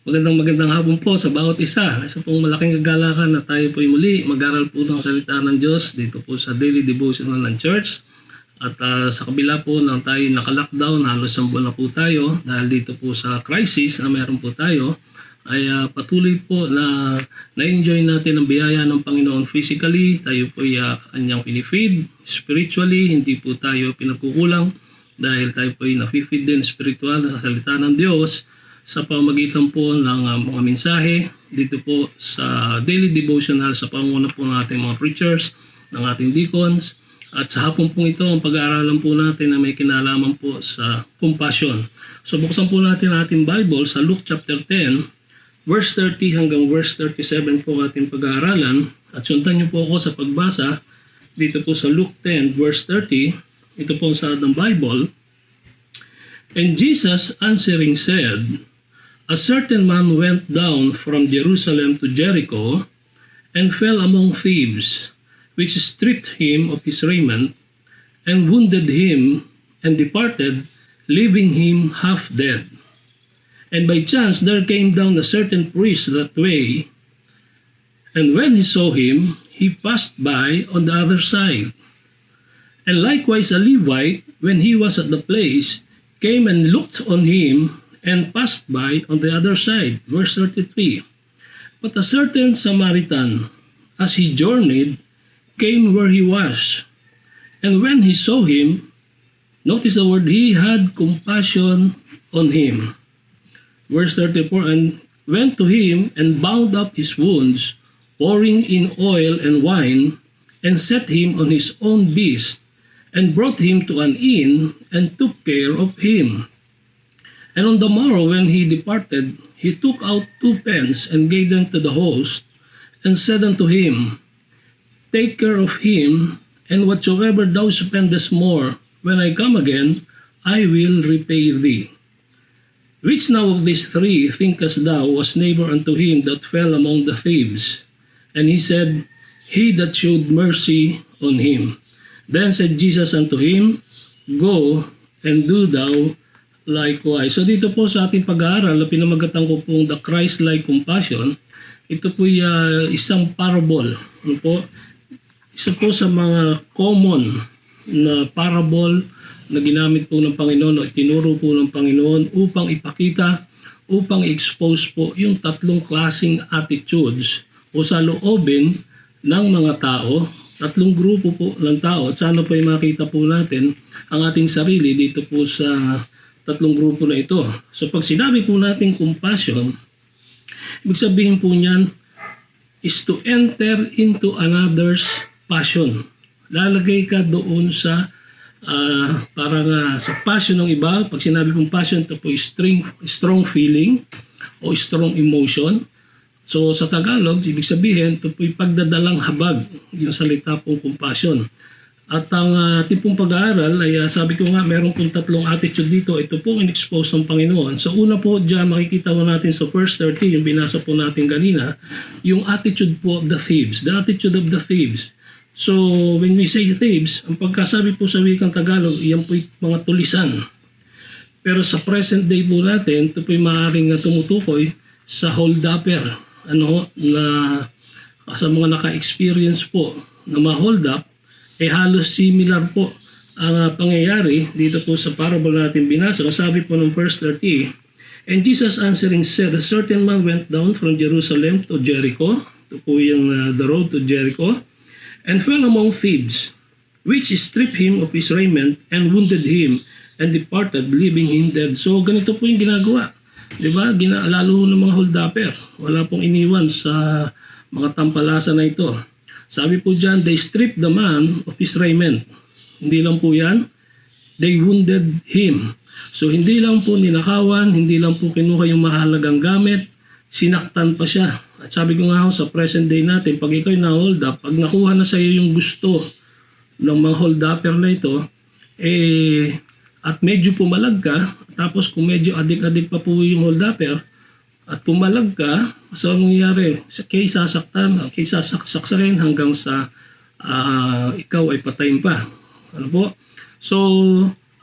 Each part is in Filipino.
Magandang hapon po sa bawat isa. Isa pong malaking kagalakan na tayo po muli mag-aral po ng salita ng Diyos dito po sa Daily Devotional ng Church. At sa kabila po ng tayo naka-lockdown, halos 10 buwan na po tayo dahil dito po sa crisis na meron po tayo, ay patuloy po na na-enjoy natin ang biyaya ng Panginoon physically. Tayo po ay kanyang pinifeed spiritually, hindi po tayo pinakukulang dahil tayo po ay na-feed din spiritual sa salita ng Diyos sa pamamagitan po ng mga mensahe dito po sa daily devotional sa panguna po ng ating mga preachers, ng ating deacons. At sa hapon po ito, ang pag-aaralan po natin na may kinalaman po sa compassion. So buksan po natin ang ating Bible sa Luke chapter 10, verse 30 hanggang verse 37 po ating pag-aaralan. At sundan niyo po ako sa pagbasa dito po sa Luke 10, verse 30. Ito po sa ating Bible. And Jesus answering said, A certain man went down from Jerusalem to Jericho and fell among thieves, which stripped him of his raiment and wounded him and departed, leaving him half dead. And by chance there came down a certain priest that way, and when he saw him, he passed by on the other side. And likewise a Levite, when he was at the place, came and looked on him and passed by on the other side. Verse 33. But a certain Samaritan, as he journeyed, came where he was. And when he saw him, notice the word, he had compassion on him. Verse 34, and went to him and bound up his wounds, pouring in oil and wine, and set him on his own beast, and brought him to an inn, and took care of him. And on the morrow when he departed, he took out 2 pence and gave them to the host, and said unto him, Take care of him, and whatsoever thou spendest more, when I come again, I will repay thee. Which now of these 3 thinkest thou was neighbor unto him that fell among the thieves? And he said, He that showed mercy on him. Then said Jesus unto him, Go and do thou likewise. So dito po sa ating pag-aaral, pinamagatan ko pong the Christ-like compassion. Ito po isang parable. Ano po? Isa po sa mga common na parable na ginamit po ng Panginoon o itinuro po ng Panginoon upang ipakita, upang expose po yung 3 klaseng attitudes o sa loobin ng mga tao, 3 grupo po ng tao. At sana po ay makita po natin ang ating sarili dito po sa 3 grupo na ito. So pag sinabi po natin compassion, ibig sabihin po niyan is to enter into another's passion. Lalagay ka doon sa sa passion ng iba. Pag sinabi pong passion, ito po is strong feeling o strong emotion. So sa Tagalog, ibig sabihin, ito po yung pagdadalang habag, yung salita pong compassion. At ang ating pong pag-aaral ay sabi ko nga, meron pong 3 attitude dito. Ito po in-expose ng Panginoon. Sa una po dyan, makikita po natin sa verse 30, yung binasa po natin kanina, yung attitude po of the thieves. The attitude of the thieves. So when we say thieves, ang pagkasabi po sa wikang Tagalog, yan po yung mga tulisan. Pero sa present day po natin, ito po yung maaaring tumutukoy sa hold-upper. Na sa mga naka-experience po na ma-hold up, halos similar po ang pangyayari dito po sa parable natin binasa. Sabi po ng verse 30, And Jesus answering said, A certain man went down from Jerusalem to Jericho. Ito po yung the road to Jericho. And fell among thieves, which stripped him of his raiment and wounded him and departed, leaving him dead. So ganito po yung ginagawa. Diba? Lalo ng mga hold-upper. Wala pong iniwan sa mga tampalasan na ito. Sabi po dyan, they stripped the man of his raiment. Hindi lang po yan. They wounded him. So hindi lang po ninakawan, hindi lang po kinuha yung mahalagang gamit, sinaktan pa siya. At sabi ko nga sa present day natin, pag ikaw na-hold up, pag nakuha na sa iyo yung gusto ng mga hold-upper na ito, at medyo pumalag ka, tapos kung medyo adik-adik pa po yung hold-upper, at pumalag ka, so anong nangyayari? Kaya sasaktan, kaya sasaksarin hanggang sa ikaw ay patayin pa. Ano po? So,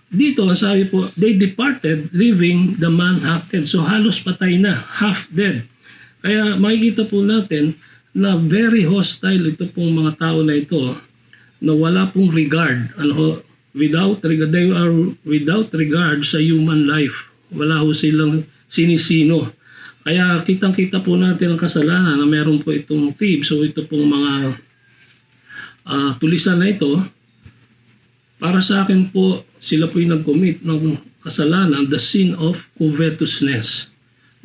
dito, ang sabi po, they departed, leaving the man half dead. So halos patay na, half dead. Kaya makikita po natin na very hostile ito pong mga tao na ito, na wala pong regard. Without regard, they are without regard sa human life. Wala ho silang sinisino. Kaya kitang-kita po natin ang kasalanan na meron po itong thieves. So ito pong mga tulisan na ito, para sa akin po, sila po yung nag-commit ng kasalanan, the sin of covetousness.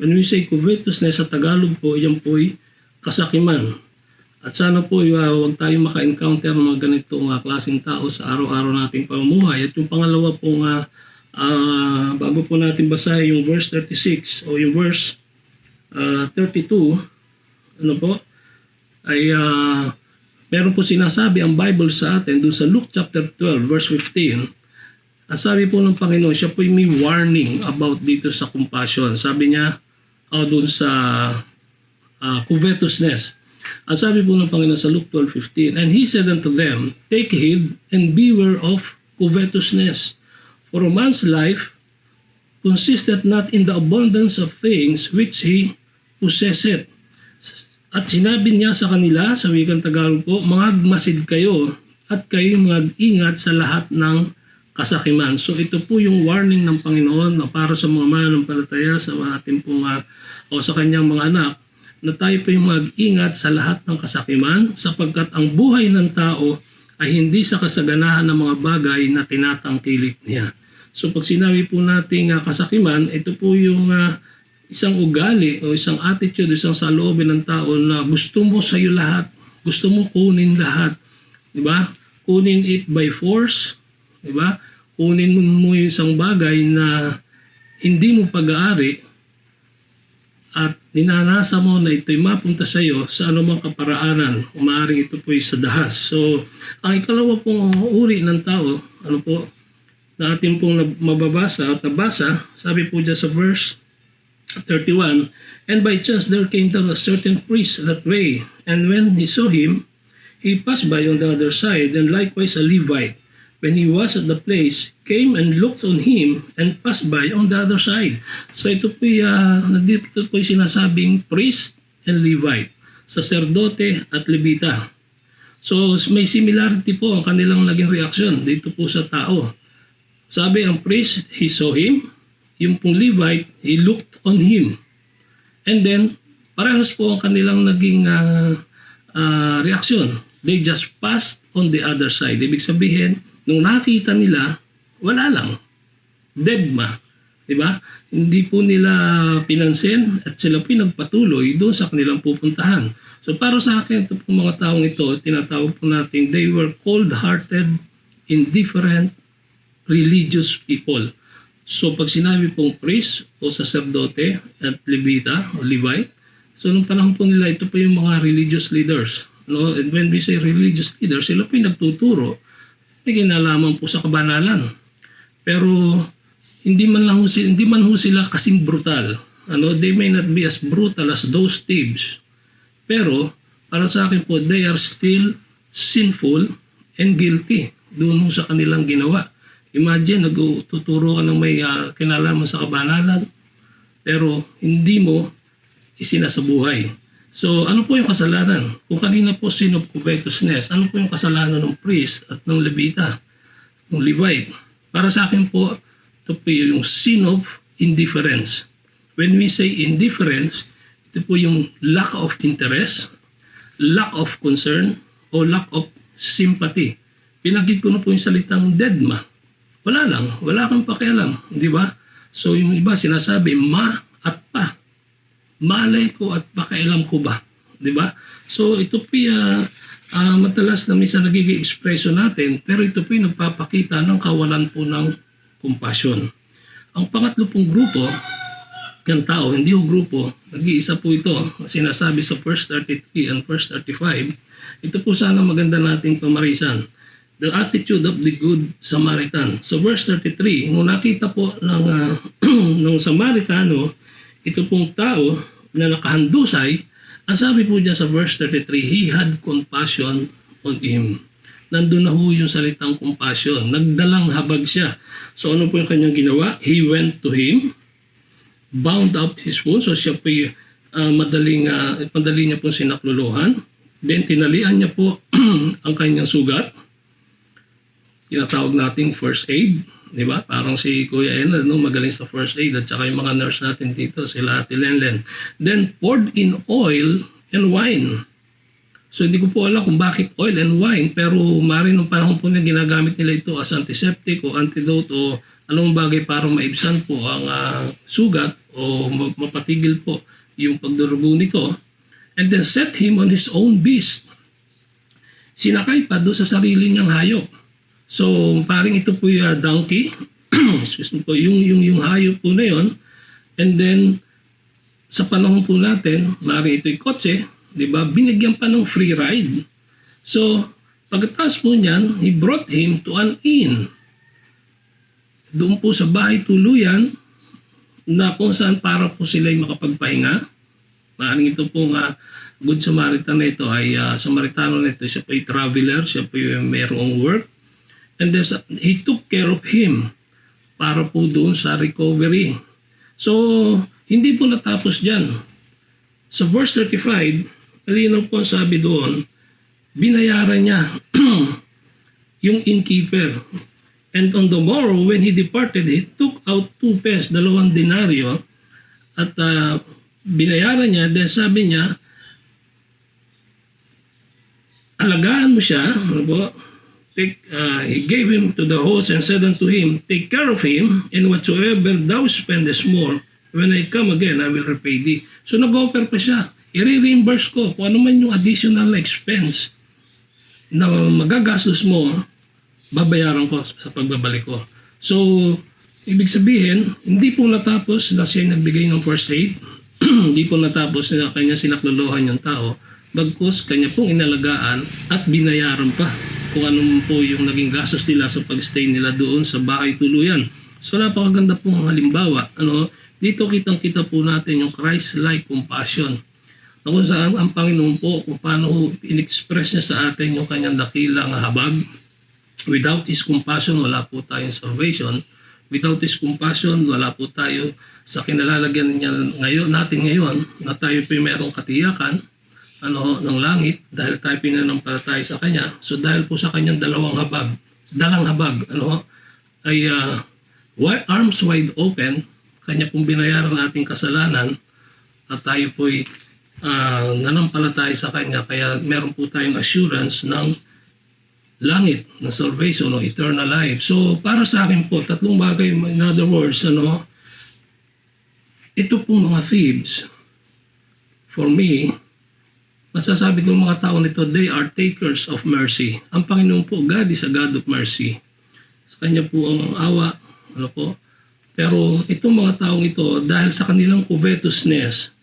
When we say covetousness sa Tagalog po, yan po ay kasakiman. At sana po huwag tayong maka-encounter ng mga ganitong klaseng tao sa araw-araw nating pamumuhay. At yung pangalawa po bago po natin basahin yung verse 36 o yung verse 32, ay meron po sinasabi ang Bible sa atin doon sa Luke chapter 12 verse 15. Ang sabi po ng Panginoon, siya po may warning about dito sa compassion. Sabi niya doon sa covetousness. Ang sabi po ng Panginoon sa Luke 12:15, and he said unto them, take heed and beware of covetousness. For a man's life consisteth not in the abundance of things which he possesseth. At sinabi niya sa kanila, sa wikang Tagalog po, magmasid kayo at kayo mag-ingat sa lahat ng kasakiman. So ito po yung warning ng Panginoon na para sa mga mananampalataya, sa ating pong, o sa kanyang mga anak, na tayo po yung mag-ingat sa lahat ng kasakiman sapagkat ang buhay ng tao ay hindi sa kasaganahan ng mga bagay na tinatangkilik niya. So pag sinabi po natin kasakiman, ito po yung isang ugali o isang attitude, isang saloobin ng tao na gusto mo sa iyo lahat, gusto mo kunin lahat, di ba? Kunin it by force, di ba? Kunin mo yung isang bagay na hindi mo pag-aari at ninanasa mo na ito'y mapunta sa iyo sa anumang kaparaanan. Umaaring ito po'y sa dahas. So, ang ikalawa pong uri ng tao, na ating pong mababasa at nabasa, sabi po dyan sa verse 31, and by chance there came down a certain priest that way, and when he saw him, he passed by on the other side, and likewise a Levite, when he was at the place, came and looked on him, and passed by on the other side. So ito po yung sinasabing priest and Levite, saserdote at Levita. So may similarity po ang kanilang naging reaksyon dito po sa tao. Sabi ang priest, he saw him. Yung pong Levite, he looked on him. And then, parehas po ang kanilang naging reaksyon. They just passed on the other side. Ibig sabihin, nung nakita nila, wala lang. Deadma. Diba? Hindi po nila pinansin at sila po nagpatuloy doon sa kanilang pupuntahan. So para sa akin, ito pong mga taong ito, tinatawag po natin, they were cold-hearted, indifferent, religious people. So pag sinabi pong priest o sacerdote at Levita o Levite, so nung panahon po nila, ito po yung mga religious leaders. And when we say religious leaders, sila po yung nagtuturo, may kinalaman po sa kabanalan. Pero hindi man ho sila kasing brutal. They may not be as brutal as those thieves. Pero para sa akin po, they are still sinful and guilty doon sa kanilang ginawa. Imagine, nagtuturo ka ng may kinalaman sa kabanalan, pero hindi mo isinasabuhay. So, ano po yung kasalanan? Kung kanina po sin of covetousness, ano po yung kasalanan ng priest at ng Levita, ng Levite? Para sa akin po, ito po yung sin of indifference. When we say indifference, ito po yung lack of interest, lack of concern, o lack of sympathy. Pinagid ko na po yung salitang deadma. Wala lang, wala kang pakialam, di ba? So yung iba sinasabi, ma at pa. Malay ko at pakialam ko ba? Di ba? So ito po matalas na minsan nagiging ekspresyon natin, pero ito po yung nagpapakita ng kawalan po ng compassion. Ang pangatlo pong grupo ng tao, hindi po grupo, nag-iisa po ito, sinasabi sa verse 33 and verse 35, ito po sana maganda nating pamarisan. The attitude of the good Samaritan. So verse 33, nung nakita po ng Samaritano, ito pong tao na nakahandusay, ang sabi po dyan sa verse 33, he had compassion on him. nandun na ho yung salitang compassion. Nagdalang habag siya. So ano po yung kanyang ginawa? He went to him, bound up his wounds. So siya po madali niya po sinakluluhan. Then tinalian niya po ang kanyang sugat. Tinatawag nating first aid. Diba? Parang si Kuya Enel, no? Magaling sa first aid at saka yung mga nurse natin dito, sila Ate Lenlen. Then poured in oil and wine. So hindi ko po alam kung bakit oil and wine, pero maaaring nung panahon po na ginagamit nila ito as antiseptic o antidote o anong bagay para maibsan po ang sugat o mapatigil po yung pagdurugo nito. And then set him on his own beast. Sinakay pa doon sa sarili niyang hayop. So, parang ito po yung donkey. Excuse me po, yung hayop po na yun. And then, sa panahon po natin, maaaring ito'y kotse, di ba? Binigyan pa ng free ride. So, pagkatapos po niyan, he brought him to an inn. Doon po sa bahay tuluyan, na kung saan para po sila'y makapagpahinga. Maaaring ito po nga, Good Samaritan na ito ay Samaritano na ito. Siya po ay traveler, siya po yung mayroong work. And then he took care of him para po doon sa recovery. So, hindi po natapos dyan. Sa verse 35, alinaw po ang sabi doon, binayaran niya yung innkeeper. And on the morrow, when he departed, he took out 2 pence, 2 denaryo, at binayaran niya. Then sabi niya, alagaan mo siya, ano po? He gave him to the host and said unto him, take care of him, and whatsoever thou spendest more, when I come again, I will repay thee. So nag-offer pa siya. I-reimburse ko kung ano man yung additional expense na magagastos mo, babayaran ko sa pagbabalik ko. So, ibig sabihin, hindi po natapos na siya nagbigay ng first aid. Hindi po natapos na kanya sinakluluhan yung tao. Bagkus, kanya pong inalagaan at binayaran pa kung ano po yung naging gastos nila sa pag-stay nila doon sa bahay tuluyan. So napakaganda pong halimbawa. Dito kitang-kita po natin yung Christ-like compassion. Kung saan ang Panginoon po, kung paano in-express niya sa atin yung kanyang dakilang habag. Without His compassion, wala po tayong salvation. Without His compassion, wala po tayo sa kinalalagyan niya natin ngayon na tayo po merong katiyakan ng langit dahil tayo pinanampalataya sa Kanya. So dahil po sa Kanyang dalang habag, ay arms wide open, Kanya pong binayaran ating kasalanan at tayo po'y nanampalataya sa Kanya. Kaya meron po tayong assurance ng langit, ng salvation, ng eternal life. So para sa akin po, 3 bagay, in other words, ito pong mga thieves, for me, masasabi ko mga tao nito, they are takers of mercy. Ang Panginoon po, God is a God of mercy. Sa Kanya po ang awa, Pero itong mga taong ito, dahil sa kanilang covetousness,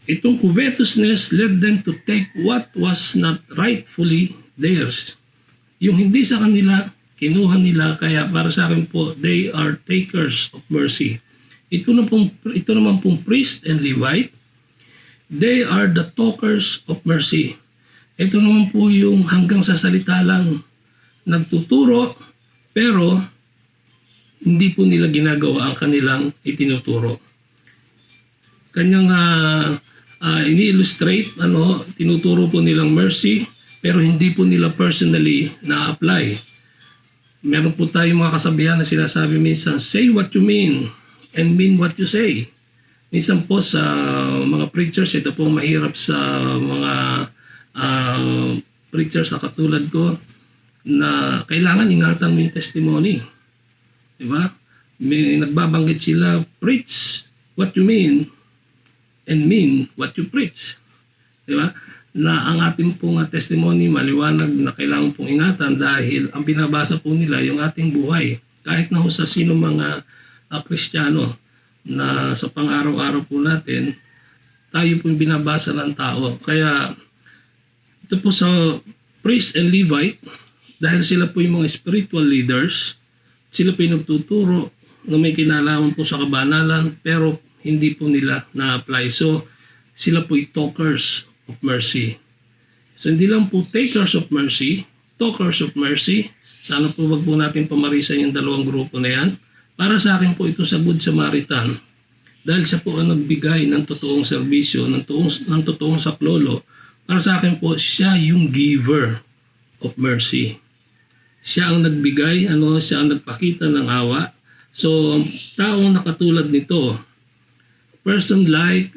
itong covetousness led them to take what was not rightfully theirs. Yung hindi sa kanila, kinuha nila, kaya para sa akin po, they are takers of mercy. Ito naman pong priest and Levite, they are the talkers of mercy. Ito naman po yung hanggang sa salita lang nagtuturo, pero hindi po nila ginagawa ang kanilang itinuturo. Kanyang ini-illustrate, tinuturo po nilang mercy, pero hindi po nila personally na-apply. Meron po tayong mga kasabihan na sinasabi minsan, say what you mean and mean what you say. Minsan po sa mga preachers, ito po mahirap sa mga preachers sa katulad ko, na kailangan ingatan mo yung testimony. Diba? Nagbabanggit sila, preach what you mean and mean what you preach. Diba? Na ang ating pong testimony maliwanag na kailangan pong ingatan dahil ang binabasa po nila yung ating buhay. Kahit na sa sino mga Kristiyano na sa pang-araw-araw po natin, tayo po yung binabasa ng tao. Kaya ito po sa priest and Levite, dahil sila po yung mga spiritual leaders, sila po yung nagtuturo na may kinalaman po sa kabanalan, pero hindi po nila na-apply. So, sila po yung talkers of mercy. So, hindi lang po takers of mercy, Talkers of Mercy. Sana po wag po natin pamarisan yung dalawang grupo na yan. Para sa akin po ito sa Good Samaritan. Dahil siya po ang nagbigay ng totoong serbisyo, ng totoong saklolo. Para sa akin po, siya yung giver of mercy. Siya ang nagbigay, siya ang nagpakita ng awa. So, taong nakatulad nito, person like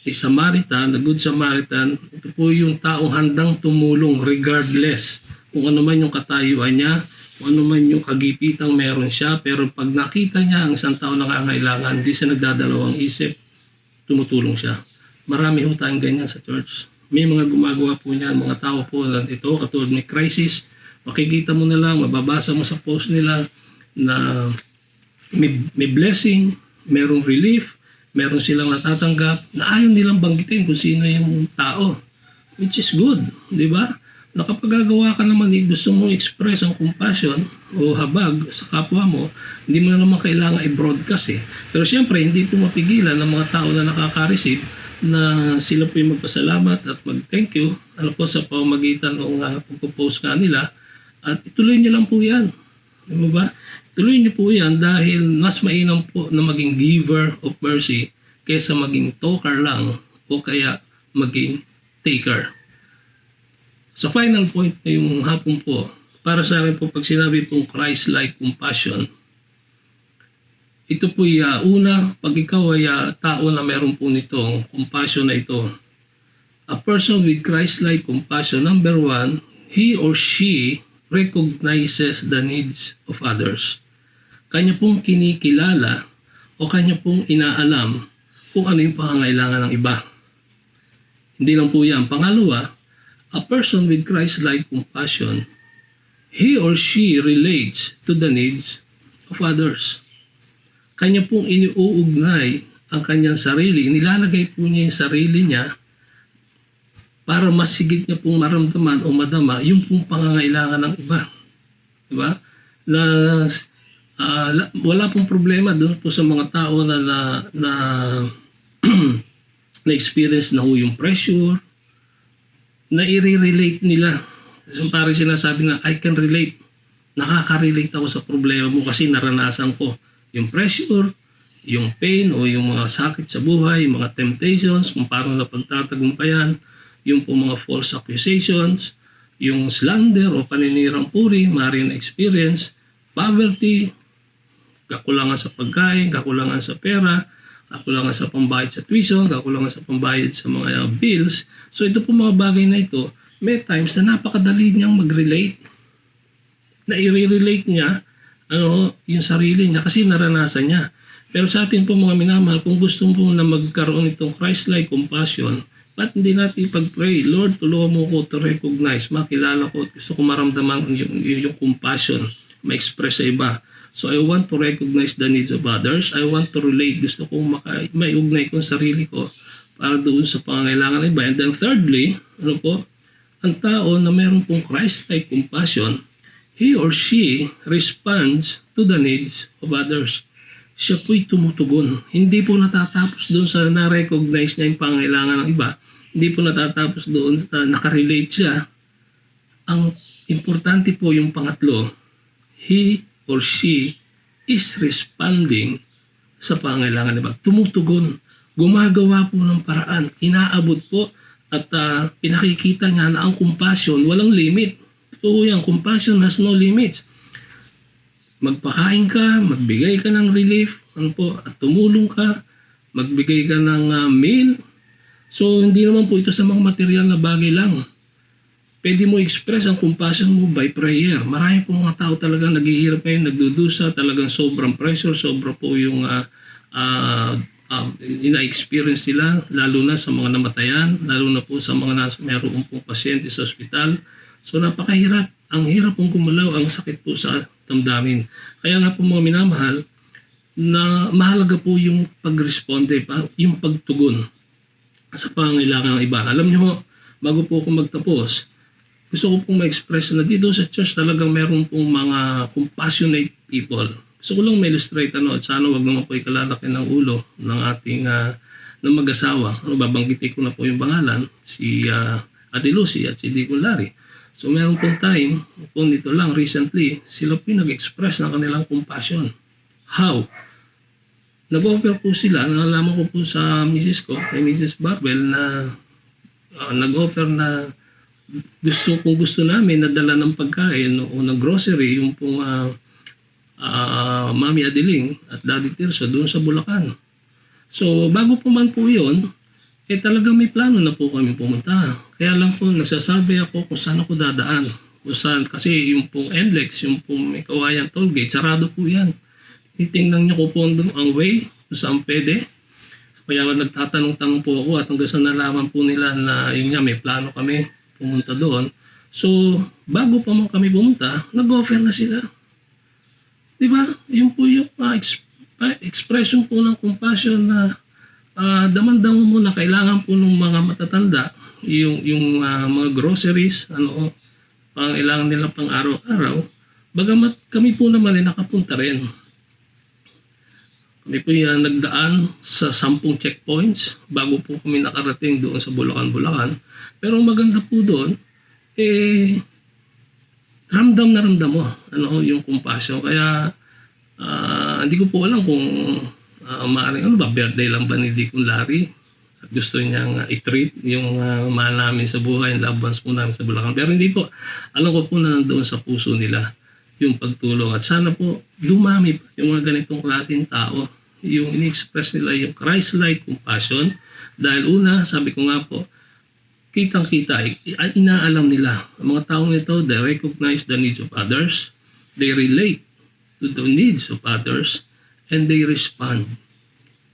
a Samaritan, a Good Samaritan, ito po yung taong handang tumulong regardless kung ano man yung katayuan niya, kung ano man yung kagipitang meron siya, pero pag nakita niya ang isang tao nangangailangan, hindi siya nagdadalawang isip, tumutulong siya. Marami ho tayong ganyan sa church. May mga gumagawa po niyan, mga tao po na ito, katulad may crisis, makikita mo na lang, mababasa mo sa post nila na may blessing, merong relief, meron silang natatanggap na ayaw nilang banggitin kung sino yung tao. Which is good, di ba? Nakapagagawa ka naman, gusto mong express ang compassion o habag sa kapwa mo, hindi mo na naman kailangan i-broadcast eh. Pero siyempre, hindi po mapigilan ng mga tao na nakaka-receive na sila po yung magpasalamat at mag-thank you sa pamamagitan ng pagpo-post nga nila at ituloy niyo lang po yan. Di ba? Ituloy niyo po yan dahil mas mainam po na maging giver of mercy kaysa maging talker lang o kaya maging taker. Sa final point ngayong hapon po, para sa akin po pag sinabi pong Christ-like compassion, ito po una, pag ikaw ay tao na meron po nitong compassion na ito. A person with Christ-like compassion, number one, he or she recognizes the needs of others. Kanya pong kinikilala o kanya pong inaalam kung ano yung pangangailangan ng iba. Hindi lang po yan. Pangalawa, a person with Christ-like compassion, he or she relates to the needs of others. Kanya pong iniuugnay ang kanyang sarili, nilalagay po niya yung sarili niya para mas higit niya pong maramdaman o madama yung pong pangangailangan ng iba. Diba? Na wala pong problema doon po sa mga tao na na-experience na yung pressure, na i-relate nila. So, parang sinasabi na, I can relate. Nakaka-relate ako sa problema mo kasi naranasan ko yung pressure, yung pain o yung mga sakit sa buhay, yung mga temptations, kung paano na pagtatagumpayan, yung po mga false accusations, yung slander o paninirang puri, maaaring experience, poverty, kakulangan sa pagkain, kakulangan sa pera, kakulangan sa pambayad sa tuition, kakulangan sa pambayad sa mga bills. So ito po mga bagay na ito, may times na napakadali niyang mag-relate, na i-relate niya yung sarili niya kasi naranasan niya. Pero sa atin po mga minamahal, kung gusto mo na magkaroon itong Christ-like compassion, ba't hindi natin ipag-pray, Lord, tulungan mo ko to recognize, makilala ko, gusto ko maramdaman yung compassion, ma-express sa iba. So I want to recognize the needs of others. I want to relate, gusto kong maiugnay kong sarili ko para doon sa pangangailangan ng iba. And then thirdly, ang tao na meron pong Christ-like compassion, he or she responds to the needs of others. Siya po'y tumutugon. Hindi po natatapos doon sa na-recognize niya yung pangailangan ng iba. Hindi po natatapos doon sa nakarelate siya. Ang importante po yung pangatlo, he or she is responding sa pangailangan ng iba. Tumutugon. Gumagawa po ng paraan. Inaabot po at pinakikita niya na ang compassion walang limit. So yan, compassion has no limits. Magpakain ka, magbigay ka ng relief, at tumulong ka, magbigay ka ng meal. So hindi naman po ito sa mga material na bagay lang. Pwede mo express ang compassion mo by prayer. Marami po mga tao talagang naghihirap ngayon, nagdudusa, talagang sobrang pressure, sobra po yung ina-experience nila, lalo na sa mga namatayan, lalo na po sa mga meron pong pasyente sa ospital. So napakahirap. Ang hirap pong gumalaw, ang sakit po sa damdamin. Kaya nga po mga minamahal, na mahalaga po yung pag-responde, yung pagtugon sa pangangailangan ng iba. Alam niyo, bago po ako magtapos, gusto ko pong ma-express na dito sa church talagang meron pong mga compassionate people. Gusto ko lang ma-illustrate at sana wag naman po ikalalaki ng ulo ng ating ng mag-asawa. Babanggitin ko na po yung pangalan, si Ate Lucy at si Deacon Larry. So meron pong time, kung dito lang recently, sila po yung nag-express ng kanilang compassion. How? Nag-offer po sila, nalaman ko po sa Mrs. ko, kay Mrs. Barbel na nag-offer na kung gusto namin nadala ng pagkain o ng grocery, yung pong Mami Adiling at Daddy Tirso doon sa Bulacan. So bago po man po yun, talagang may plano na po kami pumunta. Kaya lang po nagsasabi ako kung saan ako dadaan. Kung saan, kasi yung pong NLEX, yung pong may Kawayan Tollgate, sarado po yan. Titingnan niyo po doon ang way kung saan pwede. Kaya nagtatanong-tanong po ako at hanggang sa nalaman po nila na yun nga, may plano kami pumunta doon. So, bago pa man kami pumunta, nag-offer na sila. Diba? Yun po yung expression po ng compassion na daman-damo mo na kailangan po ng mga matatanda, yung mga groceries, pangailangan nila pang araw-araw. Bagamat kami po naman ay nakapunta rin. Kami po yung nagdaan sa 10 checkpoints bago po kami nakarating doon sa Bulacan. Pero maganda po doon, ramdam na ramdam mo yung compassion. Kaya hindi ko po alam kung maaaring birthday lang ba ni Deacon Larry at gusto niyang i-treat yung mahal namin sa buhay, yung loved ones po namin sa Bulacan. Pero hindi po, alam ko po na nandoon sa puso nila yung pagtulong. At sana po dumami pa yung mga ganitong klaseng tao, yung ini-express nila yung Christ-like compassion. Dahil una, sabi ko nga po, kitang-kita, inaalam nila. Ang mga taong ito, they recognize the needs of others, they relate to the needs of others, and they respond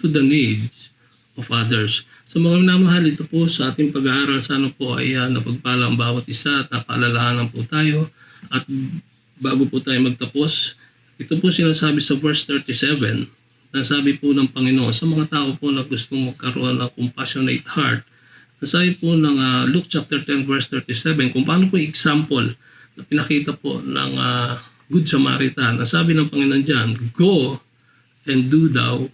to the needs of others. So mga minamahal, ito po sa ating pag-aaral, sana po ay napagpala ang bawat isa at napaalalahanan po tayo. At bago po tayo magtapos, ito po sinasabi sa verse 37, nasabi po ng Panginoon sa mga tao po na gustong magkaroon ng compassionate heart. Nasabi po ng Luke chapter 10 verse 37 kung paano po yung example na pinakita po ng Good Samaritan. Nasabi ng Panginoon dyan, go and do thou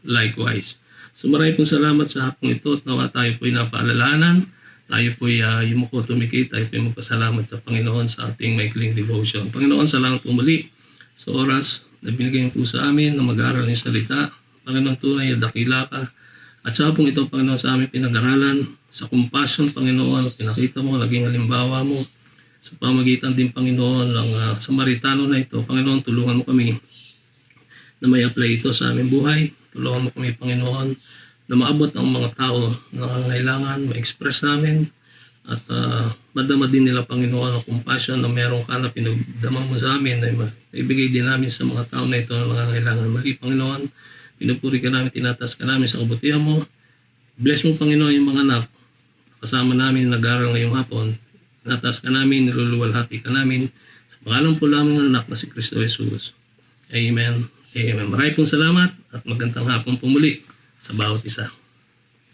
likewise. So maraming pong salamat sa hapong ito at nawa tayo po'y napaalalahanan. Tayo po'y yumuko tumikit, tayo po'y magpasalamat sa Panginoon sa ating maikling devotion. Panginoon, salamat po muli sa oras na binigay po sa amin na mag-aaral ng salita. Panginoon, tunay na dakila ka. At sa hapong ito, Panginoon, sa aming pinag-aralan, sa compassion, Panginoon, pinakita mo, naging halimbawa mo sa pamagitan din, Panginoon, ng Samaritano na ito. Panginoon, tulungan mo kami na may apply ito sa aming buhay. Tulungan mo kami, Panginoon, na maabot ang mga tao na nangangailangan, ma-express namin, at madama din nila, Panginoon, ang compassion na meron ka na pinagdama mo sa amin, na ibigay din namin sa mga tao na ito na nangangailangan. Mali, Panginoon, pinupuri ka namin, tinatas ka namin sa kabutihan mo. Bless mo, Panginoon, yung mga anak kasama namin nag-aaral ngayong hapon. Tinatas ka namin, niluluwalhati ka namin. Sa pangalan po lamang ng anak na si Kristo Jesus. Amen. Amen. Maraming pong salamat at magandang hapon po muli sa bawat isa.